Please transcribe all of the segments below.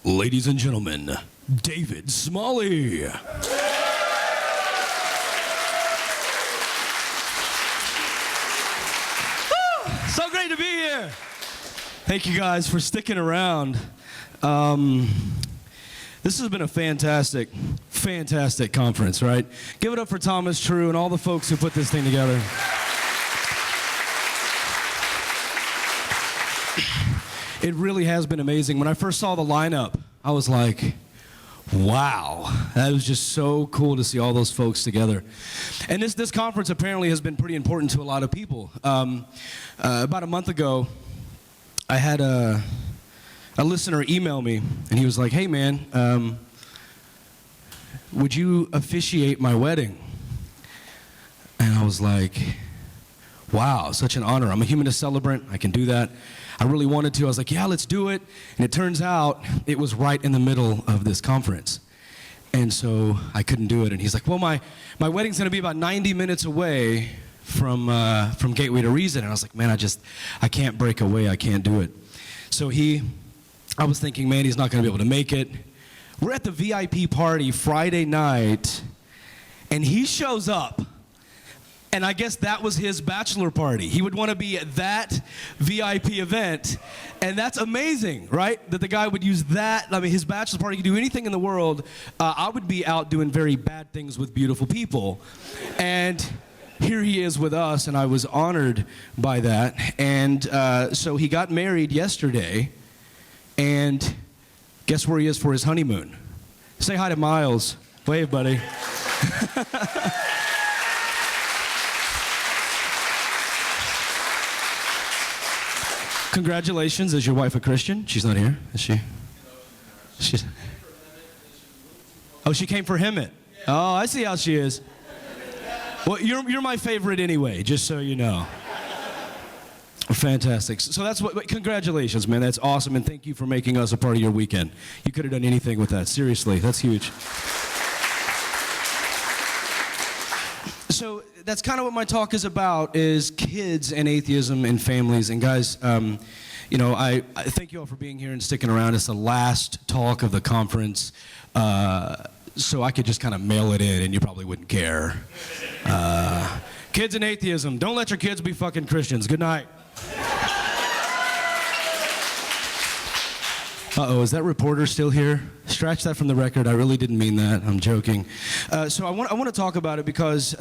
Ladies and gentlemen, David Smalley. So great to be here. Thank you guys for sticking around. This has been a fantastic conference, right? Give it up for Thomas True and all the folks who put this thing together. It really has been amazing. When I first saw the lineup, I was like, wow, that was just so cool to see all those folks together. And this conference apparently has been pretty important to a lot of people. About a month ago, I had a listener email me, and he was like, hey man, would you officiate my wedding? And I was like, wow, such an honor. I'm a humanist celebrant. I can do that. I really wanted to. I was like, yeah, let's do it. And it turns out it was right in the middle of this conference. And so I couldn't do it. And he's like, well, my wedding's going to be about 90 minutes away from Gateway to Reason. And I was like, man, I can't break away. I can't do it. So I was thinking, man, he's not going to be able to make it. We're at the VIP party Friday night, and he shows up. And I guess that was his bachelor party. He would want to be at that VIP event. And that's amazing, right? That the guy would use that. I mean, his bachelor party could do anything in the world. I would be out doing very bad things with beautiful people. And here he is with us, and I was honored by that. And so he got married yesterday. And guess where he is for his honeymoon? Say hi to Miles. Wave, buddy. Congratulations. Is your wife a Christian? She's not here, is she? Oh, she came for Hemet. Oh, I see how she is. Well, you're my favorite anyway, just so you know. Fantastic. So that's what, congratulations, man. That's awesome, and thank you for making us a part of your weekend. You could have done anything with that. Seriously, that's huge. So that's kind of what my talk is about, is kids and atheism and families. And guys, you know, I thank you all for being here and sticking around. It's the last talk of the conference, so I could just kind of mail it in and you probably wouldn't care. Kids and atheism. Don't let your kids be fucking Christians. Good night. Uh-oh, is that reporter still here? Scratch that from the record. I really didn't mean that. I'm joking. So I want to talk about it because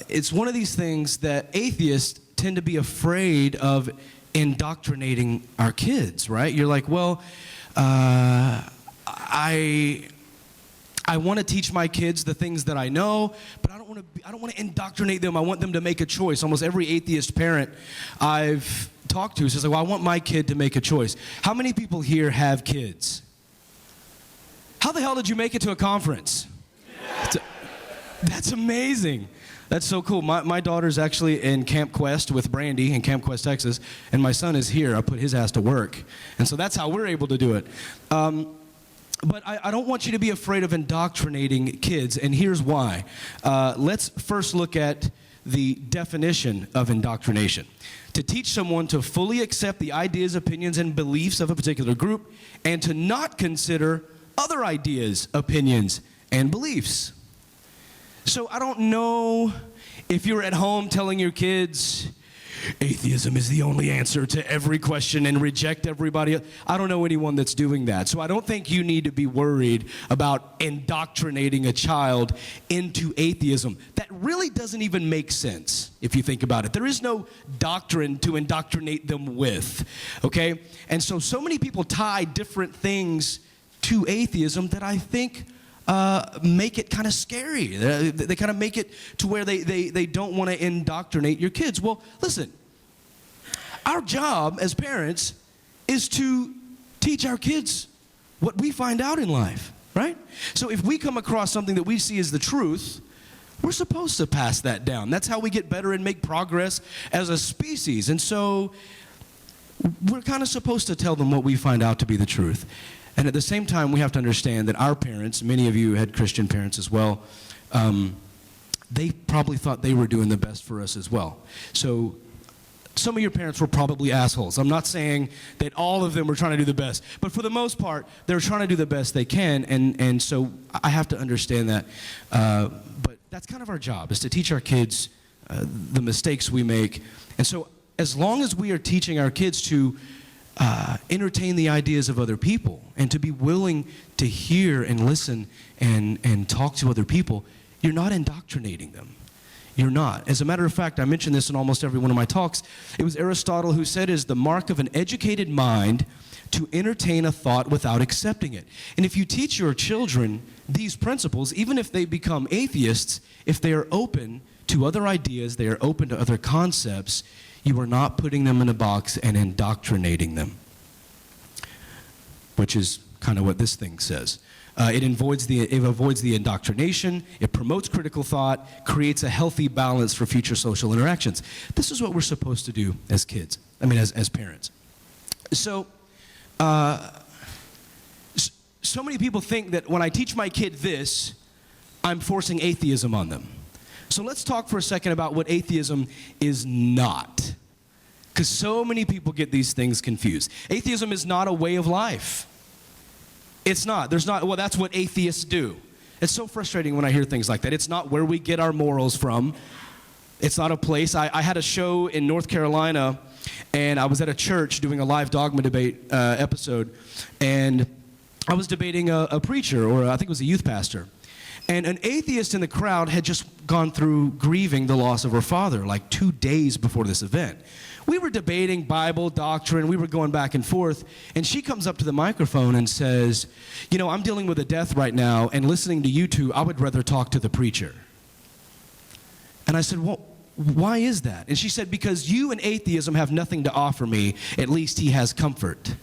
it's one of these things that atheists tend to be afraid of indoctrinating our kids, right? You're like, well, I want to teach my kids the things that I know, but I don't want to indoctrinate them. I want them to make a choice. Almost every atheist parent I've talked to says, well, I want my kid to make a choice. How many people here have kids? How the hell did you make it to a conference? That's amazing. That's so cool. My daughter's actually in Camp Quest with Brandy in Camp Quest, Texas, and my son is here. I put his ass to work. And so that's how we're able to do it. But I don't want you to be afraid of indoctrinating kids, and here's why. Let's first look at the definition of indoctrination. To teach someone to fully accept the ideas, opinions, and beliefs of a particular group, and to not consider other ideas, opinions, and beliefs. So I don't know if you're at home telling your kids, atheism is the only answer to every question and reject everybody else. I don't know anyone that's doing that. So I don't think you need to be worried about indoctrinating a child into atheism. That really doesn't even make sense if you think about it. There is no doctrine to indoctrinate them with, okay? And so many people tie different things to atheism that I think make it kind of scary. They kind of make it to where they don't want to indoctrinate your kids. Well, listen, our job as parents is to teach our kids what we find out in life, right? So if we come across something that we see as the truth, we're supposed to pass that down. That's how we get better and make progress as a species. And so we're kind of supposed to tell them what we find out to be the truth. And at the same time, we have to understand that our parents, many of you had Christian parents as well, they probably thought they were doing the best for us as well. So some of your parents were probably assholes. I'm not saying that all of them were trying to do the best, but for the most part, they're trying to do the best they can, and so I have to understand that. But that's kind of our job, is to teach our kids the mistakes we make. And so as long as we are teaching our kids to entertain the ideas of other people and to be willing to hear and listen and talk to other people, you're not indoctrinating them. You're not. As a matter of fact, I mention this in almost every one of my talks. It was Aristotle who said it is the mark of an educated mind to entertain a thought without accepting it. And if you teach your children these principles, even if they become atheists, if they are open to other ideas, they are open to other concepts, you are not putting them in a box and indoctrinating them, which is kind of what this thing says. It avoids the indoctrination, it promotes critical thought, creates a healthy balance for future social interactions. This is what we're supposed to do as kids, as parents. So, so many people think that when I teach my kid this, I'm forcing atheism on them. So let's talk for a second about what atheism is not. Because so many people get these things confused. Atheism is not a way of life. It's not. Well, that's what atheists do. It's so frustrating when I hear things like that. It's not where we get our morals from. It's not a place. I had a show in North Carolina, and I was at a church doing a live dogma debate episode, and I was debating a preacher, or I think it was a youth pastor. And an atheist in the crowd had just gone through grieving the loss of her father, like 2 days before this event. We were debating Bible, doctrine, we were going back and forth, and she comes up to the microphone and says, you know, I'm dealing with a death right now, and listening to you two, I would rather talk to the preacher. And I said, well, why is that? And she said, because you and atheism have nothing to offer me, at least he has comfort.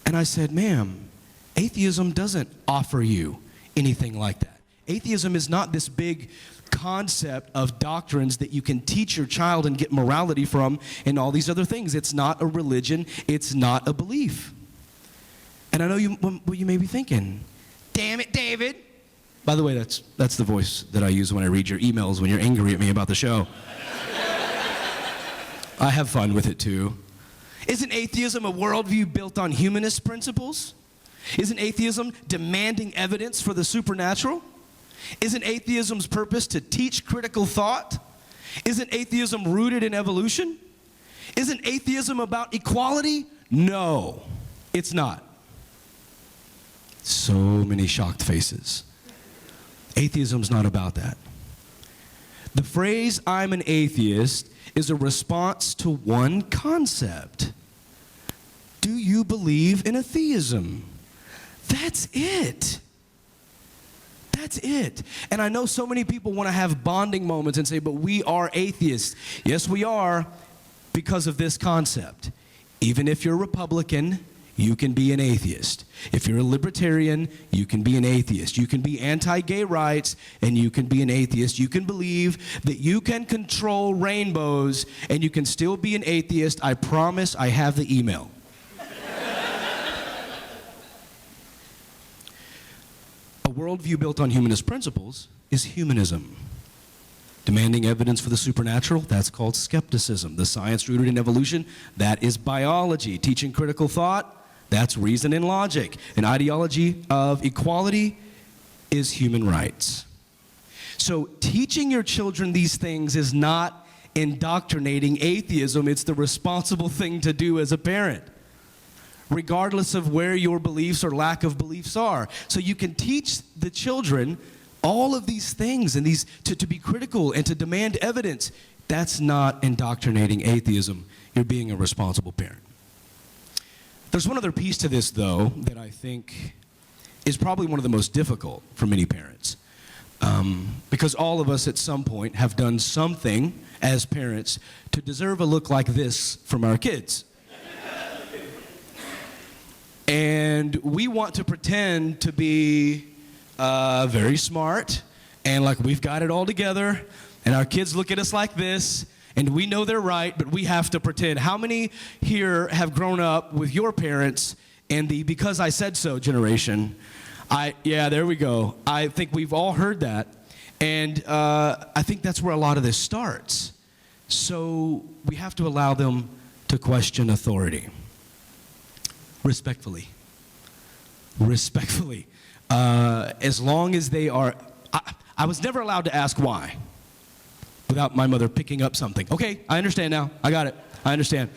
And I said, ma'am, atheism doesn't offer you anything like that. Atheism is not this big concept of doctrines that you can teach your child and get morality from and all these other things. It's not a religion. It's not a belief. And I know what you may be thinking. Damn it, David. By the way, that's the voice that I use when I read your emails when you're angry at me about the show. I have fun with it too. Isn't atheism a worldview built on humanist principles? Isn't atheism demanding evidence for the supernatural? Isn't atheism's purpose to teach critical thought? Isn't atheism rooted in evolution? Isn't atheism about equality? No, it's not. So many shocked faces. Atheism's not about that. The phrase, I'm an atheist, is a response to one concept. Do you believe in atheism? That's it. That's it. And I know so many people want to have bonding moments and say, but we are atheists. Yes, we are, because of this concept. Even if you're Republican, you can be an atheist. If you're a libertarian, you can be an atheist. You can be anti-gay rights, and you can be an atheist. You can believe that you can control rainbows, and you can still be an atheist. I promise I have the email. A worldview built on humanist principles is humanism. Demanding evidence for the supernatural, that's called skepticism. The science rooted in evolution, that is biology. Teaching critical thought, that's reason and logic. An ideology of equality is human rights. So teaching your children these things is not indoctrinating atheism. It's the responsible thing to do as a parent, regardless of where your beliefs or lack of beliefs are. So you can teach the children all of these things and these to be critical and to demand evidence. That's not indoctrinating atheism. You're being a responsible parent. There's one other piece to this, though, that I think is probably one of the most difficult for many parents. Because all of us at some point have done something as parents to deserve a look like this from our kids. And we want to pretend to be very smart and like we've got it all together, and our kids look at us like this, and we know they're right, but we have to pretend. How many here have grown up with your parents in the because I said so generation? Yeah, there we go. I think we've all heard that, and I think that's where a lot of this starts. So we have to allow them to question authority. Respectfully. Respectfully. As long as they are... I was never allowed to ask why without my mother picking up something. Okay, I understand now. I got it. I understand.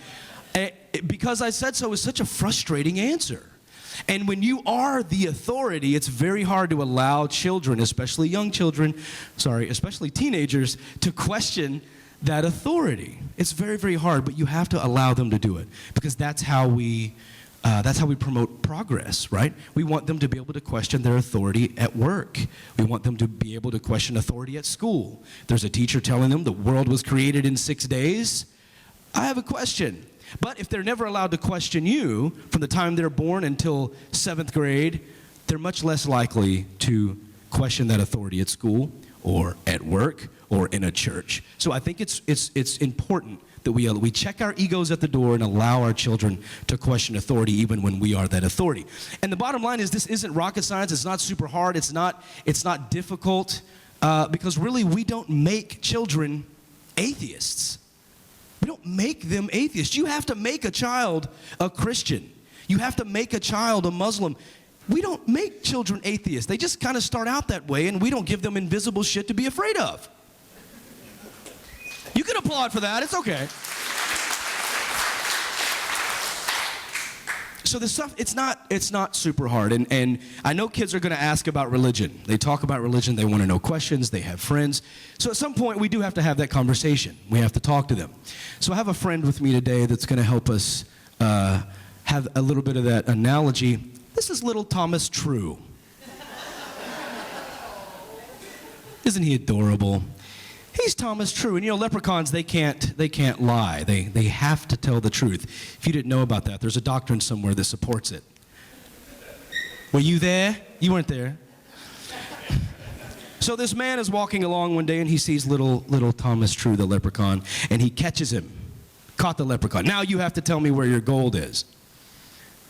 Because I said so is such a frustrating answer. And when you are the authority, it's very hard to allow children, especially young children, especially teenagers, to question that authority. It's very, very hard, but you have to allow them to do it because that's how we promote progress, right? We want them to be able to question their authority at work. We want them to be able to question authority at school. There's a teacher telling them the world was created in 6 days. I have a question. But if they're never allowed to question you from the time they're born until 7th grade, they're much less likely to question that authority at school or at work or in a church. So I think it's important that we check our egos at the door and allow our children to question authority even when we are that authority. And the bottom line is this isn't rocket science. It's not super hard. It's not difficult because really we don't make children atheists. We don't make them atheists. You have to make a child a Christian. You have to make a child a Muslim. We don't make children atheists. They just kind of start out that way, and we don't give them invisible shit to be afraid of. You can applaud for that. It's okay. So the stuff, it's not super hard. And I know kids are going to ask about religion. They talk about religion. They want to know questions. They have friends. So at some point, we do have to have that conversation. We have to talk to them. So I have a friend with me today that's going to help us have a little bit of that analogy. This is little Thomas True. Isn't he adorable? He's Thomas True. And you know, leprechauns, they can't lie. They have to tell the truth. If you didn't know about that, there's a doctrine somewhere that supports it. Were you there? You weren't there. So this man is walking along one day and he sees little Thomas True, the leprechaun, and he catches him. Caught the leprechaun. Now you have to tell me where your gold is.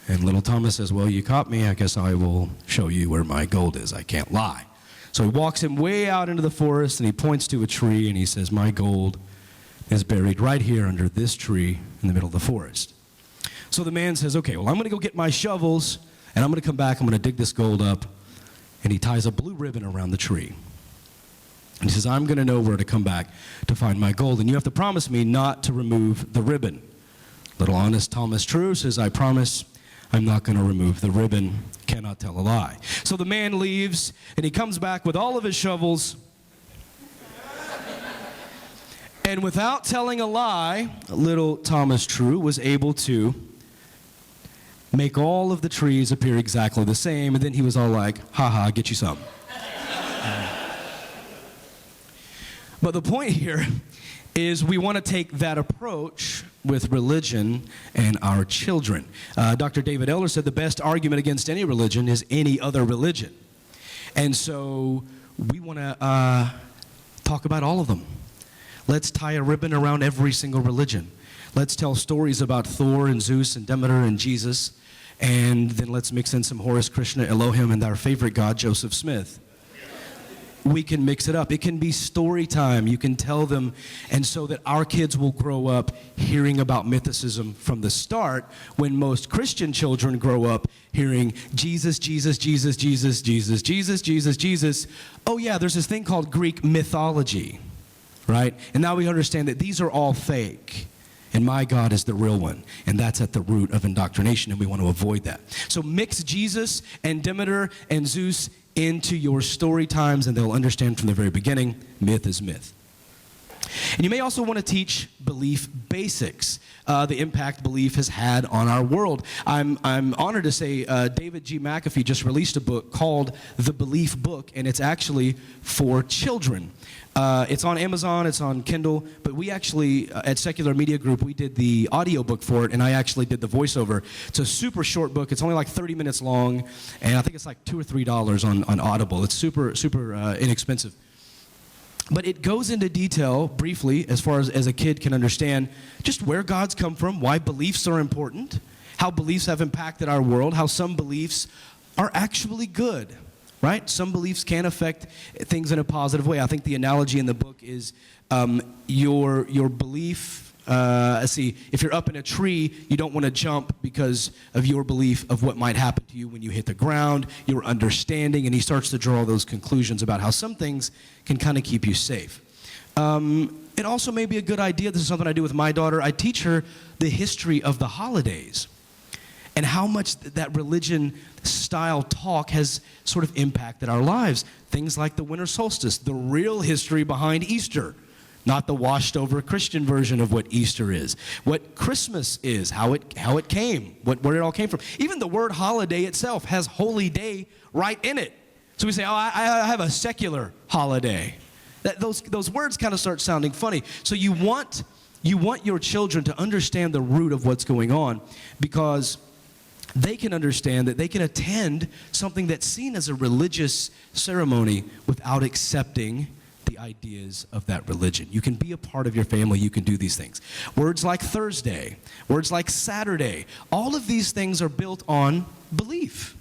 And little Thomas says, well, you caught me. I guess I will show you where my gold is. I can't lie. So he walks him way out into the forest, and he points to a tree, and he says, my gold is buried right here under this tree in the middle of the forest. So the man says, okay, well, I'm going to go get my shovels, and I'm going to come back. I'm going to dig this gold up. And he ties a blue ribbon around the tree. And he says, I'm going to know where to come back to find my gold, and you have to promise me not to remove the ribbon. Little honest Thomas True says, I promise I'm not going to remove the ribbon. Cannot tell a lie. So the man leaves, and he comes back with all of his shovels. And without telling a lie, little Thomas True was able to make all of the trees appear exactly the same. And then he was all like, ha ha, get you some. But the point here is we want to take that approach with religion and our children. Dr. David Eller said the best argument against any religion is any other religion. And so we want to talk about all of them. Let's tie a ribbon around every single religion. Let's tell stories about Thor and Zeus and Demeter and Jesus. And then let's mix in some Horus, Krishna, Elohim, and our favorite god, Joseph Smith. We can mix it up. It can be story time. You can tell them, and so that our kids will grow up hearing about mythicism from the start, when most Christian children grow up hearing Jesus, Jesus, Jesus, Jesus, Jesus, Jesus, Jesus, Jesus. Oh yeah, there's this thing called Greek mythology, right? And now we understand that these are all fake. And my God is the real one. And that's at the root of indoctrination, and we want to avoid that. So mix Jesus and Demeter and Zeus into your story times, and they'll understand from the very beginning, myth is myth. And you may also want to teach belief basics, the impact belief has had on our world. I'm honored to say David G. McAfee just released a book called The Belief Book, and it's actually for children. It's on Amazon, it's on Kindle, but we actually, at Secular Media Group, we did the audiobook for it, and I actually did the voiceover. It's a super short book. It's only like 30 minutes long, and I think it's like $2 or $3 on Audible. It's super inexpensive. But it goes into detail, briefly, as far as a kid can understand, just where God's come from, why beliefs are important, how beliefs have impacted our world, how some beliefs are actually good. Right? Some beliefs can affect things in a positive way. I think the analogy in the book is Your belief. See, if you're up in a tree, you don't want to jump because of your belief of what might happen to you when you hit the ground, your understanding, and he starts to draw those conclusions about how some things can kind of keep you safe. It also may be a good idea, this is something I do with my daughter, I teach her the history of the holidays and how much that religion-style talk has sort of impacted our lives. Things like the winter solstice, the real history behind Easter. Not the washed-over Christian version of what Easter is. What Christmas is, how it came, where it all came from. Even the word holiday itself has holy day right in it. So we say, oh, I have a secular holiday. Those words kind of start sounding funny. So you want your children to understand the root of what's going on, because they can understand that they can attend something that's seen as a religious ceremony without accepting the ideas of that religion. You can be a part of your family. You can do these things. Words like Thursday, words like Saturday, all of these things are built on belief.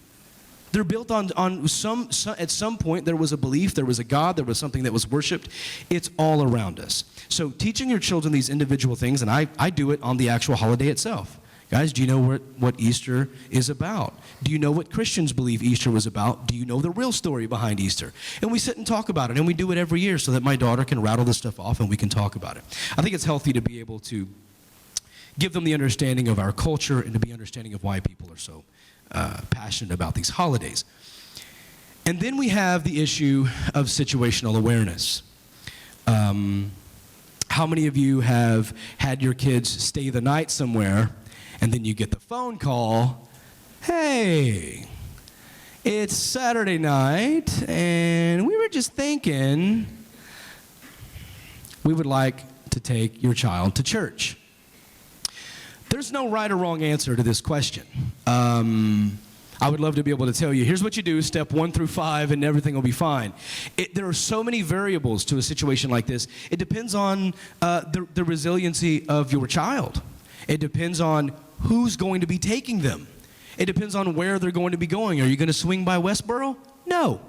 They're built on some at some point there was a belief, there was a God, there was something that was worshipped. It's all around us. So teaching your children these individual things, and I do it on the actual holiday itself. Guys, do you know what Easter is about? Do you know what Christians believe Easter was about? Do you know the real story behind Easter? And we sit and talk about it, and we do it every year so that my daughter can rattle this stuff off and we can talk about it. I think it's healthy to be able to give them the understanding of our culture and to be understanding of why people are so passionate about these holidays. And then we have the issue of situational awareness. How many of you have had your kids stay the night somewhere, and then you get the phone call, hey, it's Saturday night, and we were just thinking we would like to take your child to church. There's no right or wrong answer to this question. I would love to be able to tell you, here's what you do, step 1 through 5, and everything will be fine. There are so many variables to a situation like this. It depends on the resiliency of your child. It depends on who's going to be taking them. It depends on where they're going to be going. Are you going to swing by Westboro? No.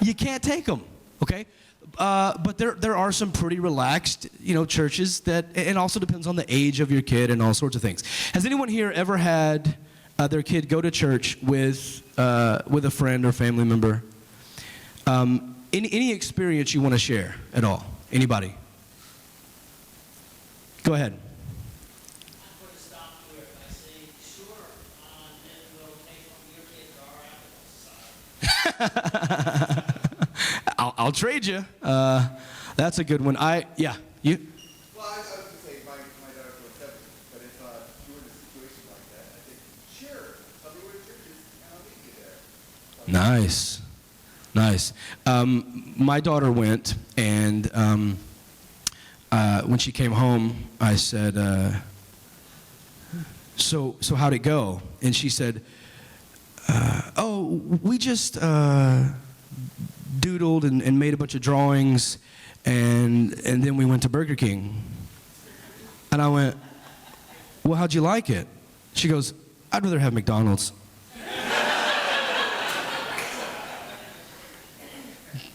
You can't take them, okay? But there are some pretty relaxed, churches that, it also depends on the age of your kid and all sorts of things. Has anyone here ever had their kid go to church with a friend or family member? Any experience you want to share at all? Anybody? Go ahead. I'm going to stop here. I say, sure, then we'll take one of your kids to our Apple Society. I'll trade you. That's a good one. You? Well, I was going to say my daughter was 7, but if you were in a situation like that, I think, sure, tell me where the church is, and I'll meet you there. Nice. My daughter went, and when she came home, I said, so how'd it go? And she said, we just doodled and made a bunch of drawings, and then we went to Burger King. And I went, well, how'd you like it? She goes, I'd rather have McDonald's.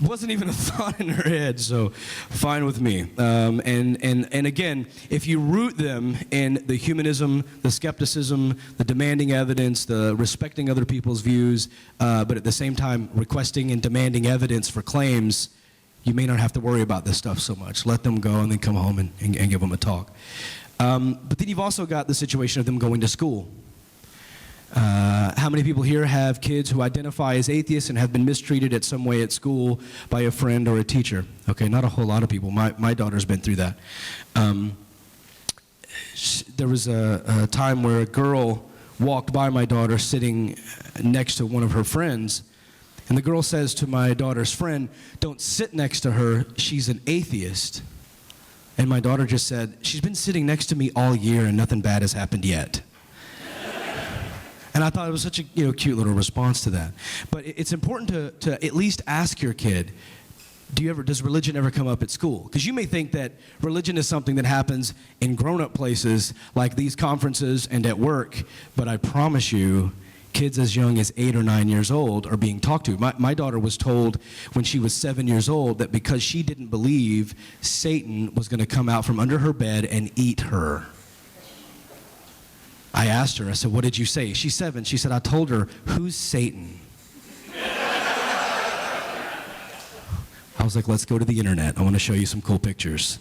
Wasn't even a thought in her head, so fine with me. And again, if you root them in the humanism, the skepticism, the demanding evidence, the respecting other people's views, but at the same time requesting and demanding evidence for claims, you may not have to worry about this stuff so much. Let them go and then come home and give them a talk. But then you've also got the situation of them going to school. How many people here have kids who identify as atheists and have been mistreated at some way at school by a friend or a teacher? Okay, not a whole lot of people. My daughter's been through that. There was a time where a girl walked by my daughter sitting next to one of her friends, and the girl says to my daughter's friend, "Don't sit next to her, she's an atheist." And my daughter just said, "She's been sitting next to me all year and nothing bad has happened yet." And I thought it was such a cute little response to that. But it's important to at least ask your kid, does religion ever come up at school? Because you may think that religion is something that happens in grown-up places like these conferences and at work, but I promise you, kids as young as 8 or 9 years old are being talked to. My daughter was told when she was 7 years old that because she didn't believe, Satan was going to come out from under her bed and eat her. I asked her, I said, what did you say? She's 7. She said, I told her, who's Satan? I was like, let's go to the internet. I want to show you some cool pictures.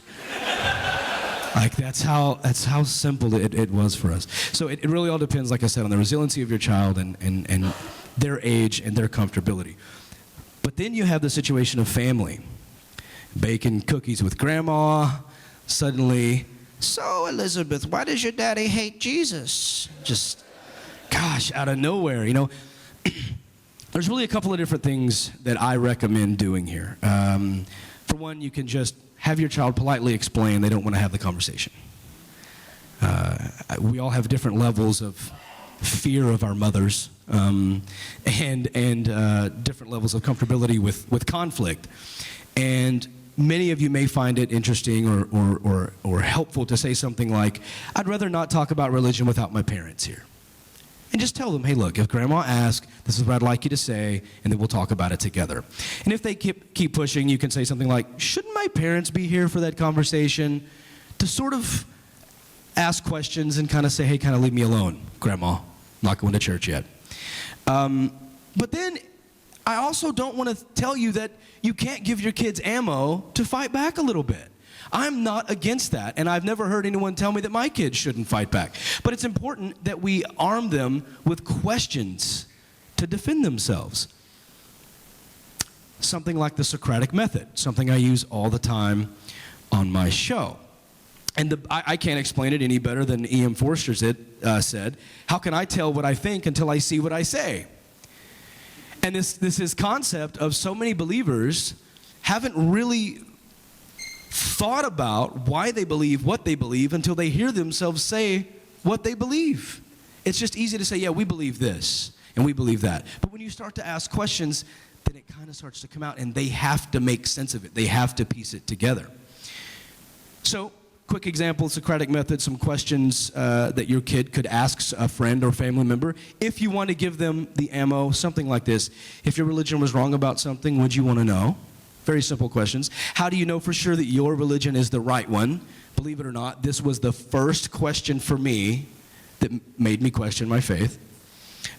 Like, that's how simple it was for us. So it really all depends, like I said, on the resiliency of your child and their age and their comfortability. But then you have the situation of family. Baking cookies with grandma, suddenly, so Elizabeth, why does your daddy hate Jesus? Just, gosh, out of nowhere, you know. There's really a couple of different things that I recommend doing here. For one, you can just have your child politely explain they don't want to have the conversation. We all have different levels of fear of our mothers and different levels of comfortability with conflict. And many of you may find it interesting or helpful to say something like, I'd rather not talk about religion without my parents here. And just tell them, hey, look, if grandma asks, this is what I'd like you to say, and then we'll talk about it together. And if they keep pushing, you can say something like, shouldn't my parents be here for that conversation? To sort of ask questions and kind of say, hey, kind of leave me alone, grandma. I'm not going to church yet. But then I also don't want to tell you that you can't give your kids ammo to fight back a little bit. I'm not against that, and I've never heard anyone tell me that my kids shouldn't fight back. But it's important that we arm them with questions to defend themselves. Something like the Socratic method, something I use all the time on my show. And I can't explain it any better than E.M. Forster said, how can I tell what I think until I see what I say? And this is concept of so many believers haven't really thought about why they believe what they believe until they hear themselves say what they believe. It's just easy to say, yeah, we believe this and we believe that. But when you start to ask questions, then it kind of starts to come out and they have to make sense of it. They have to piece it together. So, quick example, Socratic method, some questions that your kid could ask a friend or family member. If you want to give them the ammo, something like this. If your religion was wrong about something, would you want to know? Very simple questions. How do you know for sure that your religion is the right one? Believe it or not, this was the first question for me that made me question my faith.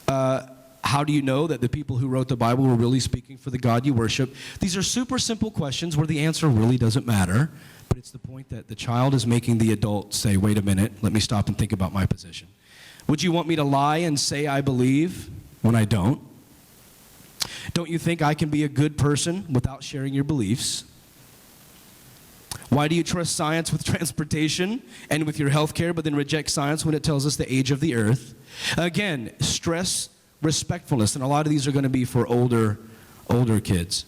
How do you know that the people who wrote the Bible were really speaking for the God you worship? These are super simple questions where the answer really doesn't matter, but it's the point that the child is making the adult say, wait a minute, let me stop and think about my position. Would you want me to lie and say I believe when I don't? Don't you think I can be a good person without sharing your beliefs? Why do you trust science with transportation and with your health care, but then reject science when it tells us the age of the earth? Again, stress respectfulness, and a lot of these are going to be for older kids.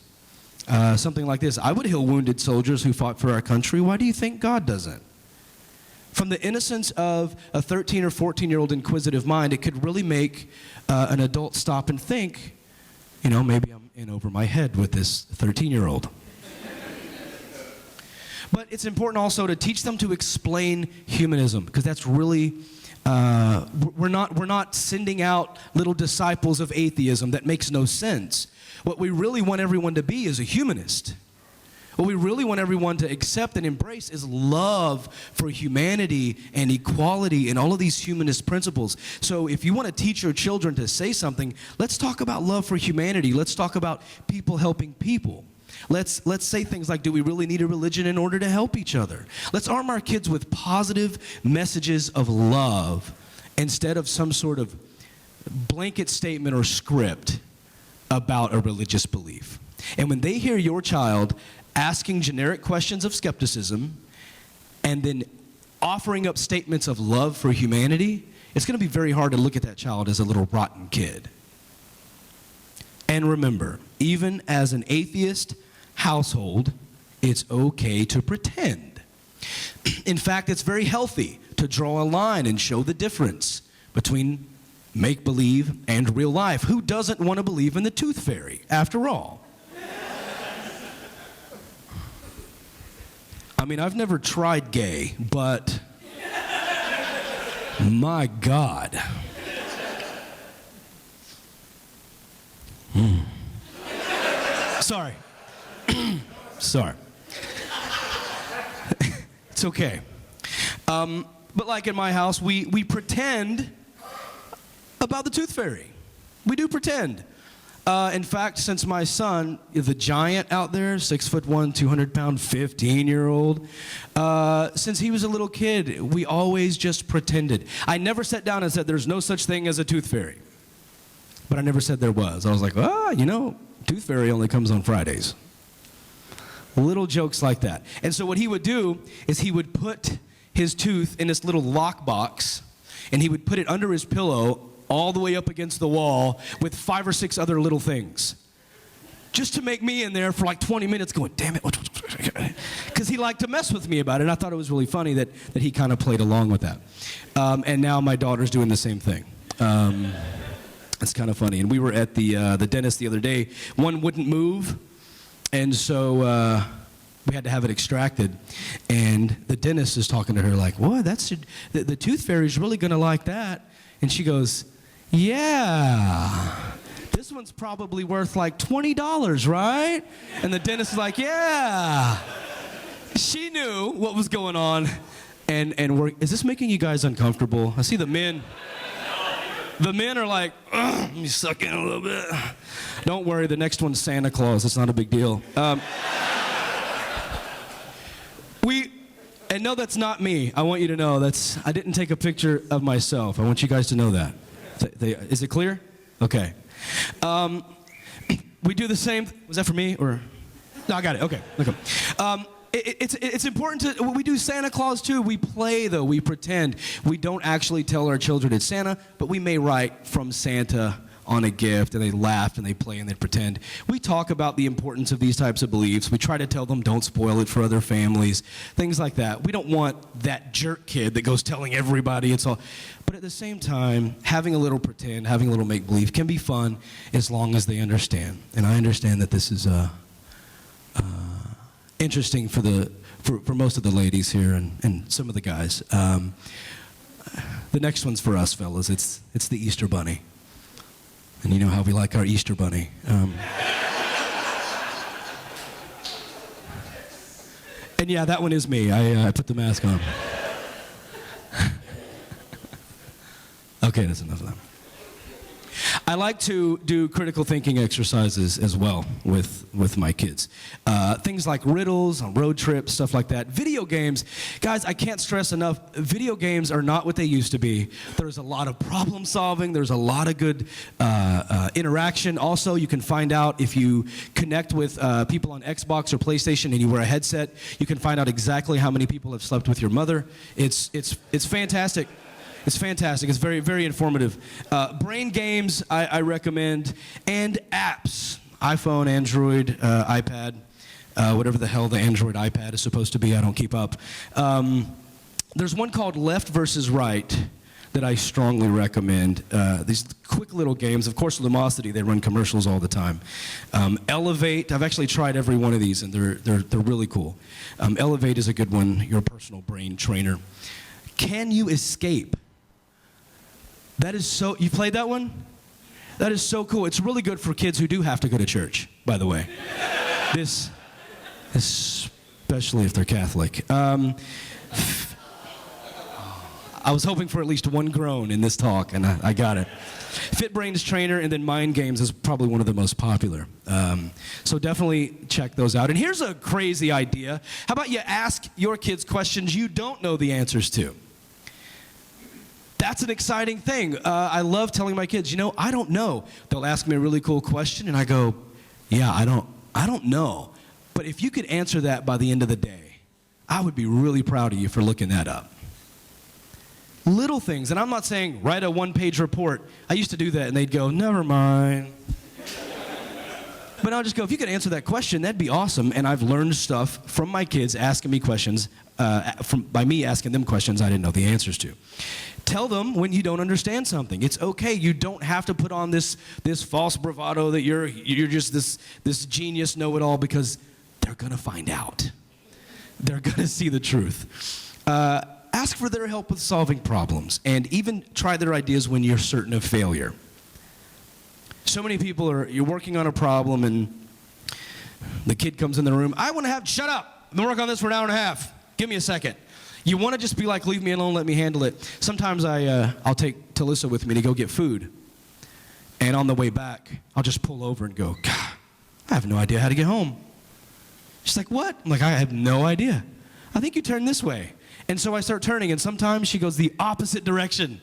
Something like this. I would heal wounded soldiers who fought for our country. Why do you think God doesn't? From the innocence of a 13 or 14-year-old inquisitive mind, it could really make an adult stop and think, you know, maybe I'm in over my head with this 13-year-old. But it's important also to teach them to explain humanism, because that's really, we're not sending out little disciples of atheism. That makes no sense. What we really want everyone to be is a humanist. What we really want everyone to accept and embrace is love for humanity and equality and all of these humanist principles. So if you want to teach your children to say something, let's talk about love for humanity. Let's talk about people helping people. Let's say things like, do we really need a religion in order to help each other? Let's arm our kids with positive messages of love instead of some sort of blanket statement or script about a religious belief. And when they hear your child asking generic questions of skepticism and then offering up statements of love for humanity, it's going to be very hard to look at that child as a little rotten kid. And remember, even as an atheist household, it's okay to pretend. In fact, it's very healthy to draw a line and show the difference between make-believe and real life. Who doesn't want to believe in the tooth fairy, after all? I mean, I've never tried gay, but my God. Sorry. Sorry. It's okay. But like in my house, we pretend about the tooth fairy. We do pretend. In fact, since my son, the giant out there, 6'1", 200-pound, 15-year-old, since he was a little kid, we always just pretended. I never sat down and said, there's no such thing as a tooth fairy. But I never said there was. I was like, tooth fairy only comes on Fridays. Little jokes like that. And so what he would do is he would put his tooth in this little lock box, and he would put it under his pillow all the way up against the wall with 5 or 6 other little things. Just to make me in there for like 20 minutes going, damn it. Because he liked to mess with me about it. And I thought it was really funny that he kind of played along with that. And now my daughter's doing the same thing. It's kind of funny. And we were at the dentist the other day. One wouldn't move. And so we had to have it extracted. And the dentist is talking to her like, what? The tooth fairy's really going to like that. And she goes, yeah, this one's probably worth like $20, right? And the dentist is like, yeah. She knew what was going on. And is this making you guys uncomfortable? I see the men are like, let me suck in a little bit. Don't worry, the next one's Santa Claus. It's not a big deal. And no, that's not me. I want you to know I didn't take a picture of myself. I want you guys to know that. Is it clear? Okay. We do the same. Was that for me or? No, I got it. Okay. It's important we do Santa Claus too. We play though. We pretend. We don't actually tell our children it's Santa, but we may write from Santa on a gift, and they laugh and they play and they pretend. We talk about the importance of these types of beliefs. We try to tell them don't spoil it for other families, things like that. We don't want that jerk kid that goes telling everybody it's all. But at the same time, having a little pretend, having a little make-believe can be fun as long as they understand. And I understand that this is interesting for most of the ladies here and some of the guys. The next one's for us, fellas. It's the Easter Bunny. And you know how we like our Easter Bunny. And yeah, that one is me. I put the mask on. Okay, that's enough of that. I like to do critical thinking exercises as well with my kids. Things like riddles on road trips, stuff like that. Video games, guys, I can't stress enough, video games are not what they used to be. There's a lot of problem solving. There's a lot of good interaction. Also, you can find out if you connect with people on Xbox or PlayStation and you wear a headset, you can find out exactly how many people have slept with your mother. It's fantastic. It's fantastic. It's very, very informative. Brain games, I recommend, and apps. iPhone, Android, iPad, whatever the hell the Android iPad is supposed to be. I don't keep up. There's one called Left versus Right that I strongly recommend. These quick little games. Of course, Lumosity, they run commercials all the time. Elevate, I've actually tried every one of these, and they're really cool. Elevate is a good one, your personal brain trainer. Can You Escape? That is so, you played that one? That is so cool. It's really good for kids who do have to go to church, by the way. Especially if they're Catholic. I was hoping for at least one groan in this talk, and I got it. FitBrains Trainer and then Mind Games is probably one of the most popular. So definitely check those out. And here's a crazy idea. How about you ask your kids questions you don't know the answers to? That's an exciting thing. I love telling my kids, I don't know. They'll ask me a really cool question, and I go, yeah, I don't know. But if you could answer that by the end of the day, I would be really proud of you for looking that up. Little things, and I'm not saying write a one-page report. I used to do that, and they'd go, never mind. But I'll just go, if you could answer that question, that'd be awesome. And I've learned stuff from my kids asking me questions, by me asking them questions I didn't know the answers to. Tell them when you don't understand something. It's okay. You don't have to put on this false bravado that you're just this genius know-it-all, because they're going to find out. They're going to see the truth. Ask for their help with solving problems, and even try their ideas when you're certain of failure. So many people you're working on a problem, and The kid comes in the room. I want to have, shut up. I've been working on this for an hour and a half. Give me a second. You want to just be like, leave me alone, let me handle it. Sometimes I'll take Talissa with me to go get food. And on the way back, I'll just pull over and go, God, I have no idea how to get home. She's like, what? I'm like, I have no idea. I think you turn this way. And so I start turning, and sometimes she goes the opposite direction.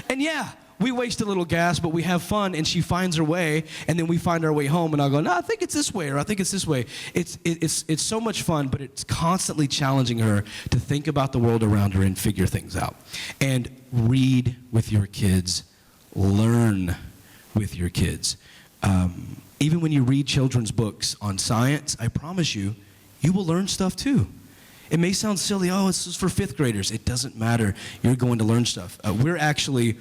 And yeah, we waste a little gas, but we have fun, and she finds her way, and then we find our way home, and I'll go, no, I think it's this way, or I think it's this way. It's so much fun, but it's constantly challenging her to think about the world around her and figure things out. And read with your kids. Learn with your kids. Even when you read children's books on science, I promise you, you will learn stuff too. It may sound silly, oh, it's for fifth graders. It doesn't matter. You're going to learn stuff. We're actually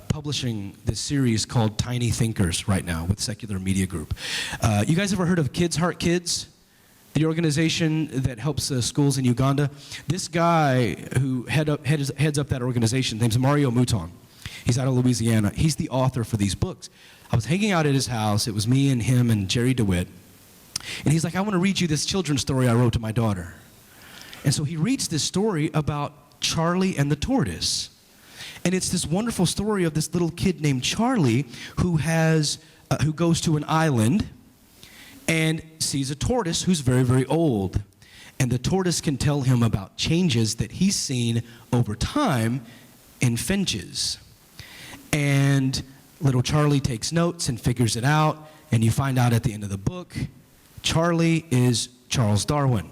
publishing this series called Tiny Thinkers right now with Secular Media Group. You guys ever heard of Kids Heart Kids? The organization that helps schools in Uganda? This guy who heads up that organization, his name's Mario Mouton. He's out of Louisiana. He's the author for these books. I was hanging out at his house. It was me and him and Jerry DeWitt. And he's like, I want to read you this children's story I wrote to my daughter. And so he reads this story about Charlie and the tortoise. And it's this wonderful story of this little kid named Charlie who goes to an island and sees a tortoise who's very, very old. And the tortoise can tell him about changes that he's seen over time in finches. And little Charlie takes notes and figures it out. And you find out at the end of the book, Charlie is Charles Darwin.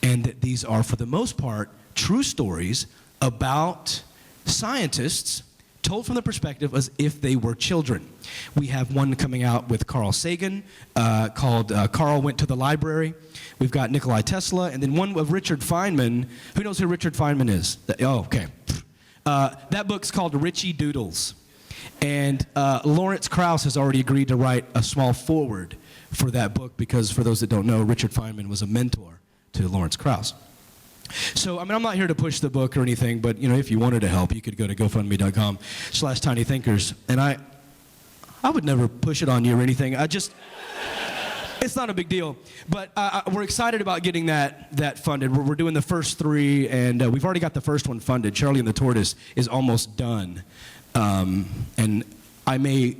And that these are, for the most part, true stories about scientists told from the perspective as if they were children. We have one coming out with Carl Sagan called Carl Went to the Library. We've got Nikolai Tesla, and then one of Richard Feynman. Who knows who Richard Feynman is? Oh, okay. That book's called Richie Doodles. And Lawrence Krauss has already agreed to write a small foreword for that book because, for those that don't know, Richard Feynman was a mentor to Lawrence Krauss. So, I mean, I'm not here to push the book or anything, but, you know, if you wanted to help, you could go to GoFundMe.com/tinythinkers. And I would never push it on you or anything. It's not a big deal. But we're excited about getting that funded. We're doing the first 3, and we've already got the first one funded. Charlie and the Tortoise is almost done. And I may,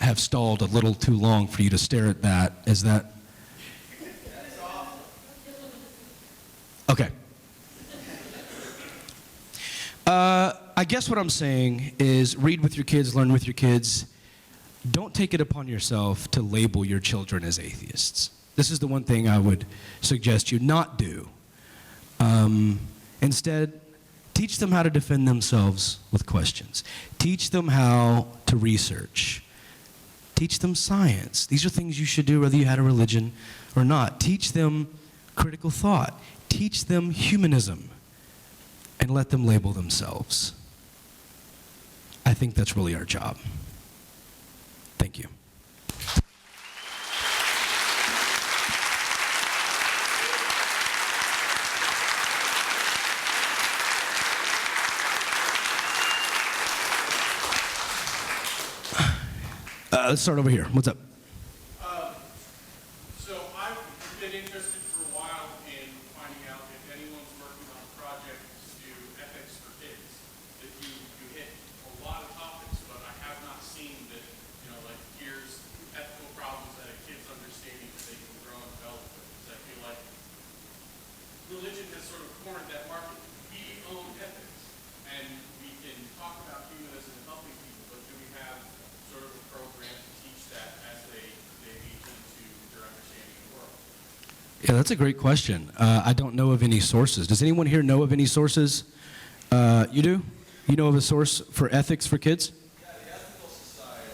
have stalled a little too long for you to stare at that. Is that? Okay. I guess what I'm saying is read with your kids, learn with your kids. Don't take it upon yourself to label your children as atheists. This is the one thing I would suggest you not do. Instead, teach them how to defend themselves with questions. Teach them how to research. Teach them science. These are things you should do whether you had a religion or not. Teach them critical thought. Teach them humanism. And let them label themselves. I think that's really our job. Thank you. Let's start over here. What's up? So I've been interested for a while in finding out if anyone's working on a project to do ethics for kids. That you hit a lot of topics, but I have not seen that, like here's ethical problems that a kid's understanding that they can grow and develop with. Because I feel like religion has sort of cornered that market. We own ethics, and we can talk about humanism and helping people, but do we have sort of a program to teach that as they age into their understanding of the world? Yeah, that's a great question. I don't know of any sources. Does anyone here know of any sources? You do? You know of a source for ethics for kids? Yeah, the Ethical Society.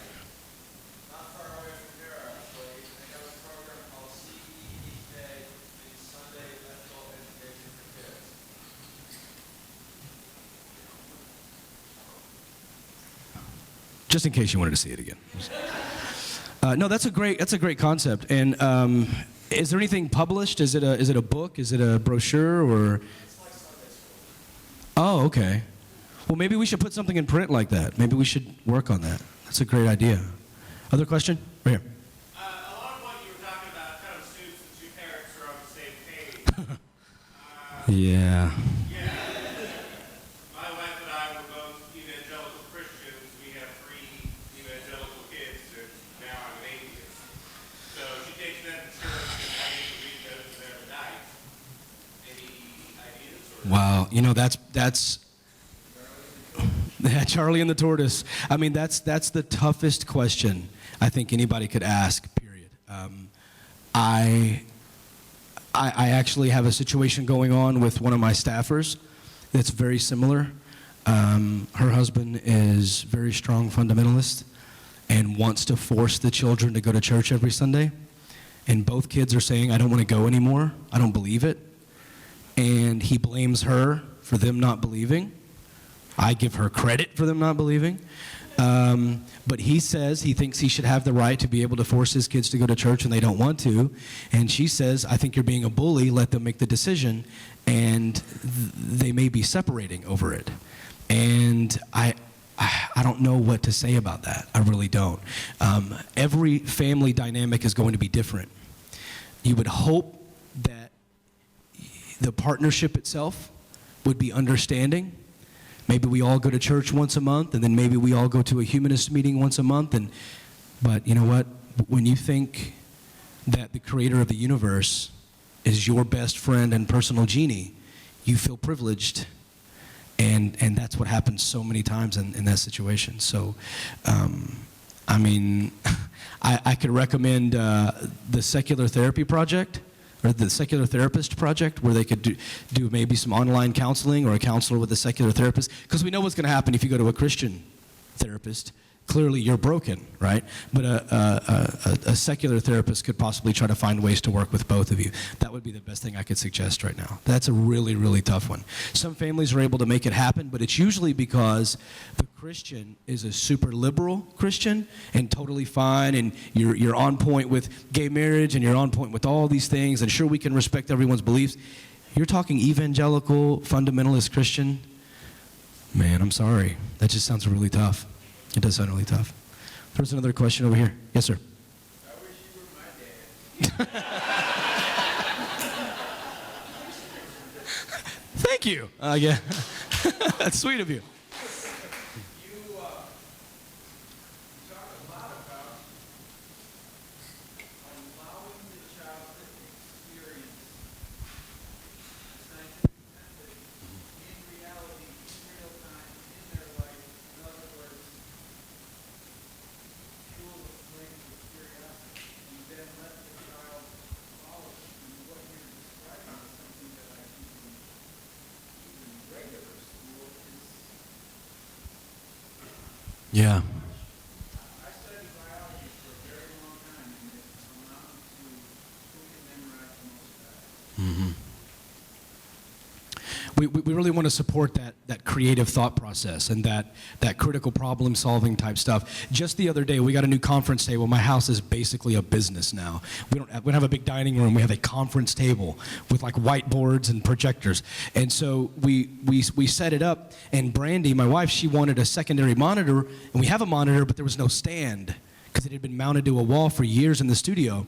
Not far away from here, actually. They have a program called CEEK, means Sunday Ethical Education for Kids. Just in case you wanted to see it again. No, that's a great concept. And is there anything published? Is it a book? Is it a brochure or? It's like Sunday school. Oh, okay. Well, maybe we should put something in print like that. Maybe we should work on that. That's a great idea. Other question? Right here. A lot of what you were talking about kind of assumes Yeah. My wife and I were both evangelical Christians. We have 3 evangelical kids, and now I'm an atheist. So she takes them to church, and I get to read those every night. Any ideas? Wow. That's yeah, Charlie and the Tortoise. I mean, that's the toughest question I think anybody could ask, period. I actually have a situation going on with one of my staffers that's very similar. Her husband is very strong fundamentalist and wants to force the children to go to church every Sunday. And both kids are saying, I don't want to go anymore. I don't believe it. And he blames her for them not believing. I give her credit for them not believing. But he says he thinks he should have the right to be able to force his kids to go to church when they don't want to. And she says, I think you're being a bully. Let them make the decision. And they may be separating over it. And I don't know what to say about that. I really don't. Every family dynamic is going to be different. You would hope that the partnership itself would be understanding. Maybe we all go to church once a month, and then maybe we all go to a humanist meeting once a month. But you know what? When you think that the creator of the universe is your best friend and personal genie, you feel privileged. And that's what happens so many times in that situation. So, I mean, I could recommend the Secular Therapy Project, or the Secular Therapist Project, where they could do maybe some online counseling or a counselor with a secular therapist. Because we know what's going to happen if you go to a Christian therapist. Clearly you're broken, right? But a secular therapist could possibly try to find ways to work with both of you. That would be the best thing I could suggest right now. That's a really, really tough one. Some families are able to make it happen, but it's usually because the Christian is a super liberal Christian and totally fine, and you're on point with gay marriage, and you're on point with all these things, and sure, we can respect everyone's beliefs. You're talking evangelical, fundamentalist Christian. Man, I'm sorry. That just sounds really tough. It does sound really tough. There's another question over here. Yes, sir. I wish you were my dad. Thank you. Yeah. That's sweet of you. You talk a lot about allowing the child to experience scientific method in reality, in real time, in their life. In other words, fuel the flames of curiosity, and then let the child follow. And what you're describing is something that I think in regular school is. Yeah. I studied biology for a very long time, and it amounted to who can memorize the most facts. Mm-hmm. We really want to support that creative thought process and that critical problem solving type stuff. Just the other day, we got a new conference table. My house is basically a business now. We don't have a big dining room. We have a conference table with like whiteboards and projectors. And so we set it up, and Brandy, my wife, she wanted a secondary monitor, and we have a monitor, but there was no stand because it had been mounted to a wall for years in the studio.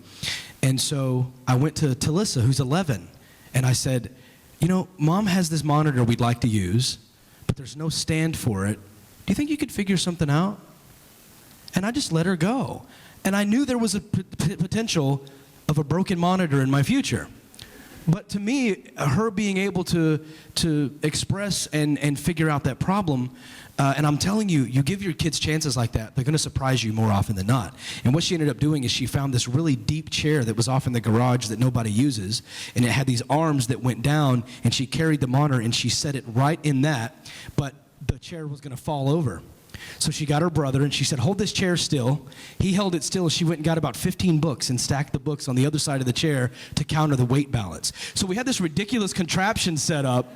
And so I went to Talissa, who's 11, and I said, you know, Mom has this monitor we'd like to use, but there's no stand for it. Do you think you could figure something out? And I just let her go. And I knew there was a potential of a broken monitor in my future. But to me, her being able to express and figure out that problem, and I'm telling you, you give your kids chances like that, they're going to surprise you more often than not. And what she ended up doing is she found this really deep chair that was off in the garage that nobody uses, and it had these arms that went down, and she carried the monitor, and she set it right in that, but the chair was going to fall over. So she got her brother, and she said, hold this chair still. He held it still. She went and got about 15 books and stacked the books on the other side of the chair to counter the weight balance. So we had this ridiculous contraption set up,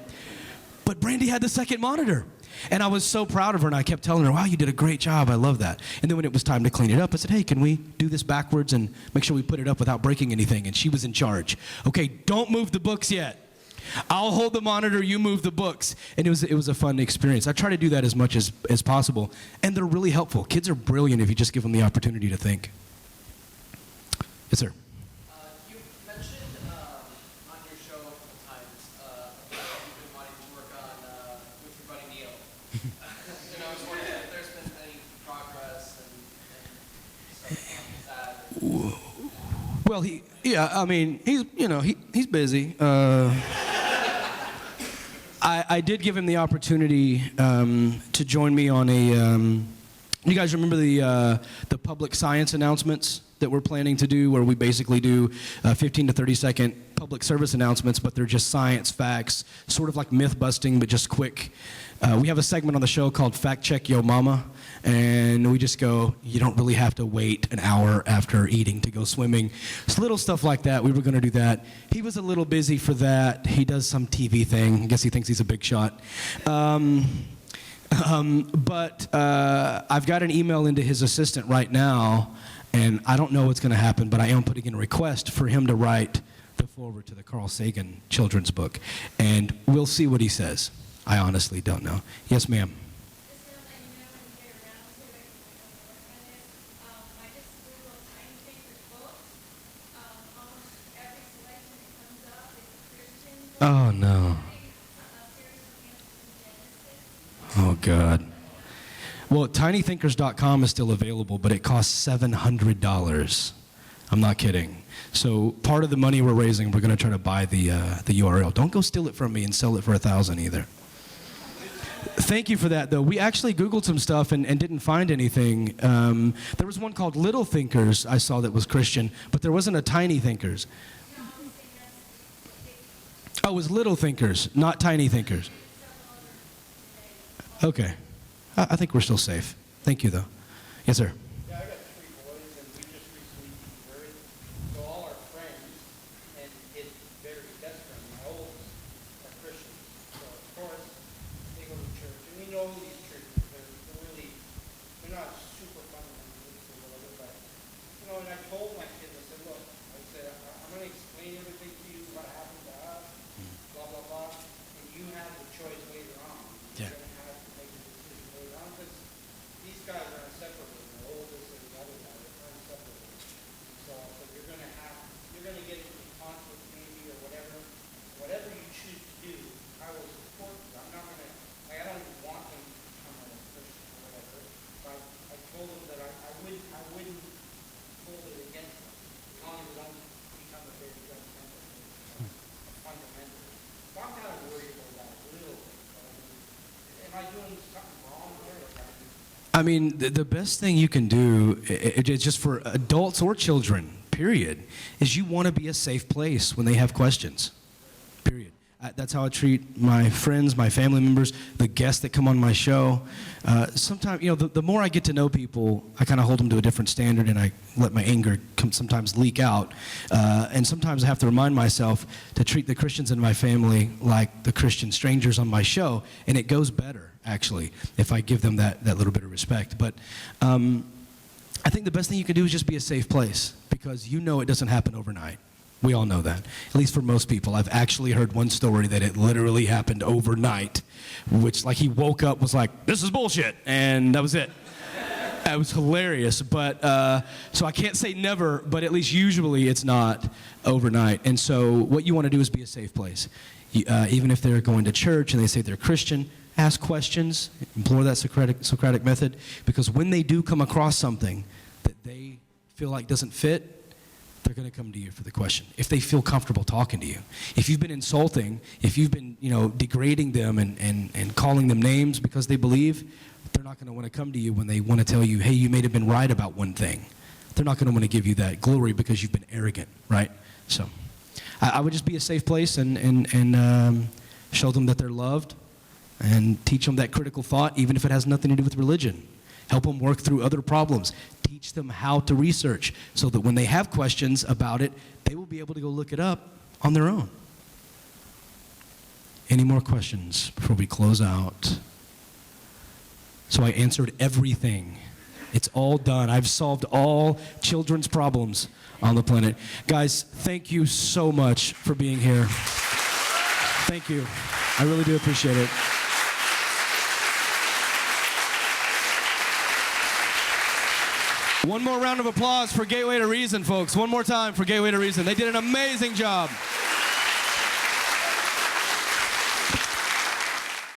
but Brandy had the second monitor. And I was so proud of her, and I kept telling her, wow, you did a great job. I love that. And then when it was time to clean it up, I said, hey, can we do this backwards and make sure we put it up without breaking anything? And she was in charge. Okay, don't move the books yet. I'll hold the monitor, you move the books. And it was a fun experience. I try to do that as much as possible. And they're really helpful. Kids are brilliant if you just give them the opportunity to think. Yes, sir. You mentioned on your show a couple times Well, he's busy. I did give him the opportunity to join me on a. You guys remember the public science announcements that we're planning to do, where we basically do 15 to 30-second public service announcements, but they're just science facts, sort of like myth busting, but just quick. We have a segment on the show called Fact Check Yo Mama, and we just go, you don't really have to wait an hour after eating to go swimming. It's little stuff like that. We were going to do that. He was a little busy for that. He does some TV thing. I guess he thinks he's a big shot. But I've got an email into his assistant right now, and I don't know what's going to happen, but I am putting in a request for him to write the foreword to the Carl Sagan children's book, and we'll see what he says. I honestly don't know. Yes, ma'am. Oh, no. Oh, God. Well, tinythinkers.com is still available, but it costs $700. I'm not kidding. So part of the money we're raising, we're going to try to buy the URL. Don't go steal it from me and sell it for $1,000 either. Thank you for that, though. We actually Googled some stuff and didn't find anything. There was one called Little Thinkers I saw that was Christian, but there wasn't a Tiny Thinkers. Oh, it was Little Thinkers, not Tiny Thinkers. Okay. I think we're still safe. Thank you, though. Yes, sir. Yeah, I got 3 boys, and we just recently converted. So all our friends and his very best friend, my oldest, are Christians. So of course, they go to church, and we know these churches. They're not super fundamentalist or whatever, but and I told my kids, I said, look, I'm going to explain everything to you, what happened to us, blah blah blah, and you have the choice later on. Yeah. You're going to have to make a decision later on, because these guys are inseparable. The oldest and the other guy are inseparable. So you're going to get into conflict maybe or whatever. Whatever you choose to do, I will support you. I'm not going to, I don't want them to become a Christian or whatever. But I told them that I wouldn't hold it against them as long as they don't become a very judgmental, fundamental. So I'm kind of worried about that a little bit. Am I doing something wrong there? I mean, the best thing you can do, it's just for adults or children, period, is you want to be a safe place when they have questions, period. That's how I treat my friends, my family members, the guests that come on my show. Sometimes, the more I get to know people, I kind of hold them to a different standard, and I let my anger sometimes leak out. And sometimes I have to remind myself to treat the Christians in my family like the Christian strangers on my show, and it goes better, actually, if I give them that little bit of respect. But I think the best thing you can do is just be a safe place, because it doesn't happen overnight. We all know that, at least for most people. I've actually heard one story that it literally happened overnight, which, like, he woke up, was like, this is bullshit, and that was it. It was hilarious, but so I can't say never, but at least usually it's not overnight. And so what you want to do is be a safe place. Even if they're going to church and they say they're Christian, ask questions, employ that Socratic method, because when they do come across something that they feel like doesn't fit, they're going to come to you for the question. If they feel comfortable talking to you. If you've been insulting, if you've been, degrading them and calling them names because they believe, they're not going to want to come to you when they want to tell you, hey, you may have been right about one thing. They're not going to want to give you that glory because you've been arrogant, right? So I would just be a safe place and show them that they're loved and teach them that critical thought, even if it has nothing to do with religion. Help them work through other problems. Teach them how to research so that when they have questions about it, they will be able to go look it up on their own. Any more questions before we close out? So I answered everything. It's all done. I've solved all children's problems on the planet. Guys, thank you so much for being here. Thank you. I really do appreciate it. One more round of applause for Gateway to Reason, folks. One more time for Gateway to Reason. They did an amazing job.